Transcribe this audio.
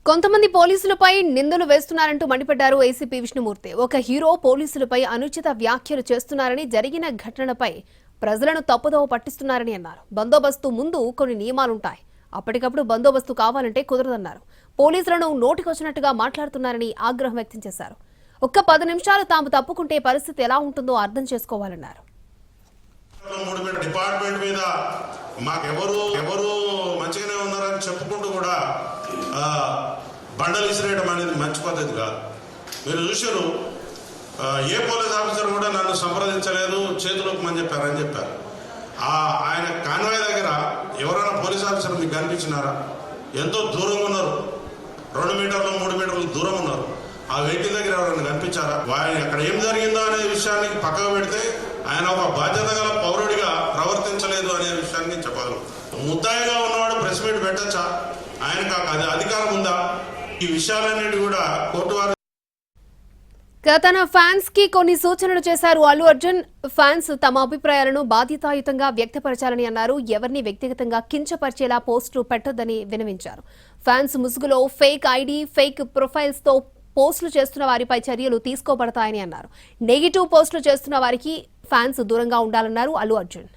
కొంతమంది పోలీసులపై నిందలు వేస్తున్నారంటూ మండిపడ్డారు ఏసీపీ విష్ణుమూర్తి. ఒక హీరో పోలీసులపై అనుచిత వ్యాఖ్యలు చేస్తున్నారని, జరిగిన ఘటనపై ప్రజలను తప్పుదోవ పట్టిస్తున్నారని అన్నారు. బందోబస్తు ముందు కొన్ని నియమాలుంటాయి. అప్పటికప్పుడు బందోబస్తు కావాలంటే కుదరదన్నారు. పోలీసులను నోటికొచ్చినట్టుగా మాట్లాడుతున్నారని ఆగ్రహం వ్యక్తం చేశారు. ఒక్క 10 నిమిషాలు తాము తప్పుకుంటే పరిస్థితి ఎలా ఉంటుందో అర్థం చేసుకోవాలన్నారు. డిపార్ట్మెంట్ మీద మాకెవరు మంచిగానే ఉన్నారని చెప్పుకుంటూ కూడా బండలు ఇసిరేయడం అనేది మంచి పద్ధతి కాదు. మీరు చూశారు, ఏ పోలీస్ ఆఫీసర్ కూడా నన్ను సంప్రదించలేదు, చేతులోకి చెప్పారని చెప్పారు. ఆయన కాన్వాయ్ దగ్గర ఎవరైనా పోలీస్ ఆఫీసర్ మీకు కనిపించినారా? ఎంతో దూరంగా ఉన్నారు, 2 మీటర్లు 3 మీటర్లు దూరం ఉన్నారు. ఆ వెహికల్ దగ్గర ఎవరైనా కనిపించారా? అక్కడ ఏం జరిగిందో అనే విషయాన్ని పక్కకు పెడితే ఆయన ఒక బాధ్యత గల పౌరుడిగా ప్రవర్తించలేదు అనే విషయాన్ని చెప్పగలరు. ముద్దాయిగా ఉన్నవాడు ప్రెస్ మీట్ పెట్టచ్చా? ఆయనకు అధికారం ఉందా? ఈ విషయాలన్నిటి కూడా కోర్టు వారు తన ఫ్యాన్స్ కి కొన్ని సూచనలు చేశారు అల్లు అర్జున్. ఫ్యాన్స్ తమ అభిప్రాయాలను బాధ్యతాయుతంగా వ్యక్తపరచాలని అన్నారు. ఎవరిని వ్యక్తిగతంగా కించపరిచేలా పోస్టులు పెట్టొద్దని విన్నవించారు. ఫ్యాన్స్ ముసుగులో ఫేక్ ఐడి, ఫేక్ ప్రొఫైల్స్ తో పోస్టులు చేస్తున్న వారిపై చర్యలు తీసుకోబడతాయని అన్నారు. నెగిటివ్ పోస్టులు చేస్తున్న వారికి ఫ్యాన్స్ దూరంగా ఉండాలన్నారు అల్లు అర్జున్.